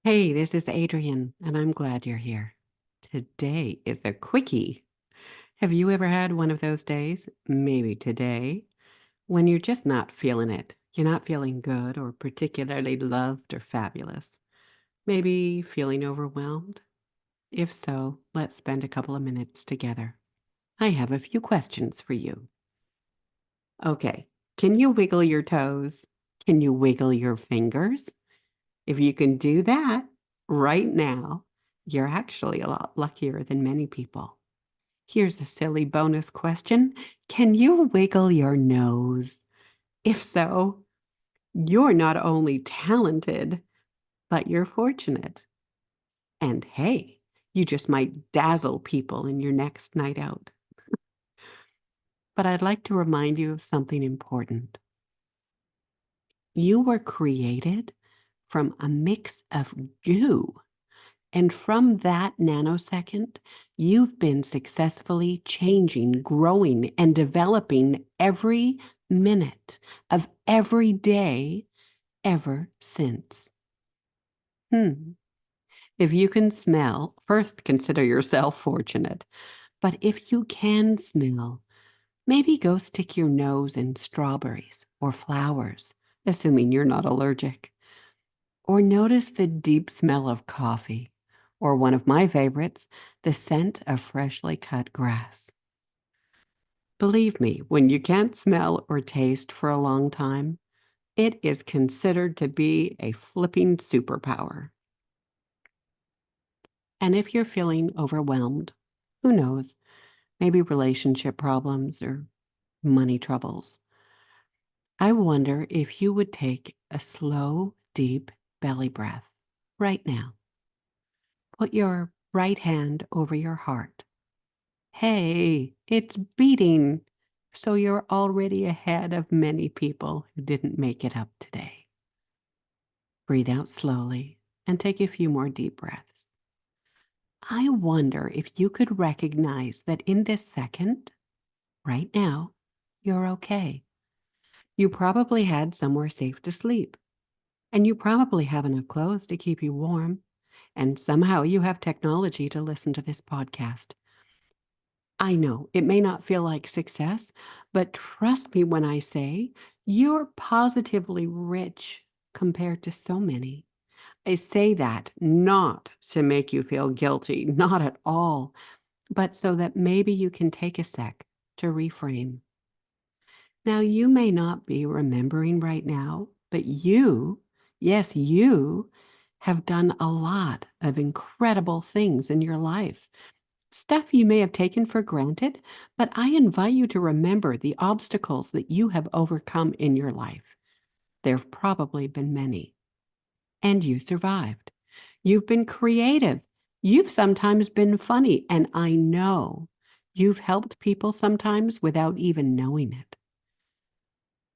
Hey, this is Adrienne, and I'm glad you're here. Today is a quickie. Have you ever had one of those days, maybe today, when you're just not feeling it? You're not feeling good or particularly loved or fabulous. Maybe feeling overwhelmed? If so, let's spend a couple of minutes together. I have a few questions for you. Okay, can you wiggle your toes? Can you wiggle your fingers? If you can do that right now, you're actually a lot luckier than many people. Here's a silly bonus question. Can you wiggle your nose? If so, you're not only talented, but you're fortunate. And hey, you just might dazzle people in your next night out. But I'd like to remind you of something important. You were created from a mix of goo. And from that nanosecond, you've been successfully changing, growing, and developing every minute of every day ever since. If you can smell, first consider yourself fortunate. But if you can smell, maybe go stick your nose in strawberries or flowers, assuming you're not allergic. Or notice the deep smell of coffee, or one of my favorites, the scent of freshly cut grass. Believe me, when you can't smell or taste for a long time, it is considered to be a flipping superpower. And if you're feeling overwhelmed, who knows, maybe relationship problems or money troubles, I wonder if you would take a slow, deep belly breath right now. Put your right hand over your heart. Hey, it's beating. So you're already ahead of many people who didn't make it up today. Breathe out slowly and take a few more deep breaths. I wonder if you could recognize that in this second, right now, you're okay. You probably had somewhere safe to sleep, and you probably have enough clothes to keep you warm, and somehow you have technology to listen to this podcast. I know it may not feel like success, but trust me when I say you're positively rich compared to so many. I say that not to make you feel guilty, not at all, but so that maybe you can take a sec to reframe. Now, you may not be remembering right now, but you, yes, you have done a lot of incredible things in your life. Stuff you may have taken for granted, but I invite you to remember the obstacles that you have overcome in your life. There have probably been many, and you survived. You've been creative. You've sometimes been funny, and I know you've helped people sometimes without even knowing it.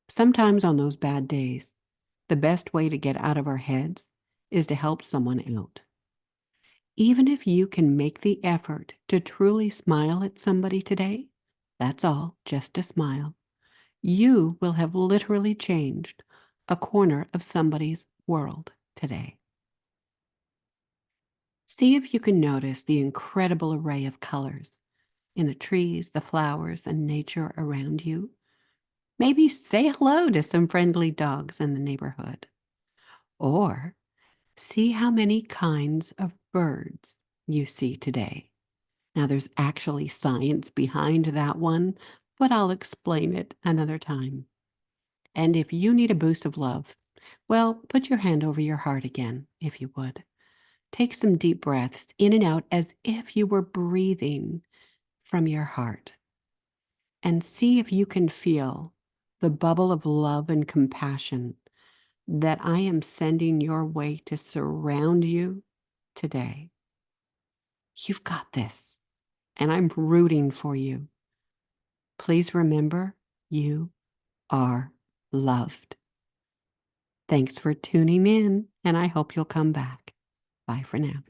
Sometimes on those bad days, the best way to get out of our heads is to help someone out. Even if you can make the effort to truly smile at somebody today, that's all, just a smile, you will have literally changed a corner of somebody's world today. See if you can notice the incredible array of colors in the trees, the flowers, and nature around you. Maybe say hello to some friendly dogs in the neighborhood. Or see how many kinds of birds you see today. Now, there's actually science behind that one, but I'll explain it another time. And if you need a boost of love, well, put your hand over your heart again, if you would. Take some deep breaths in and out as if you were breathing from your heart. And see if you can feel the bubble of love and compassion that I am sending your way to surround you today. You've got this, and I'm rooting for you. Please remember, you are loved. Thanks for tuning in, and I hope you'll come back. Bye for now.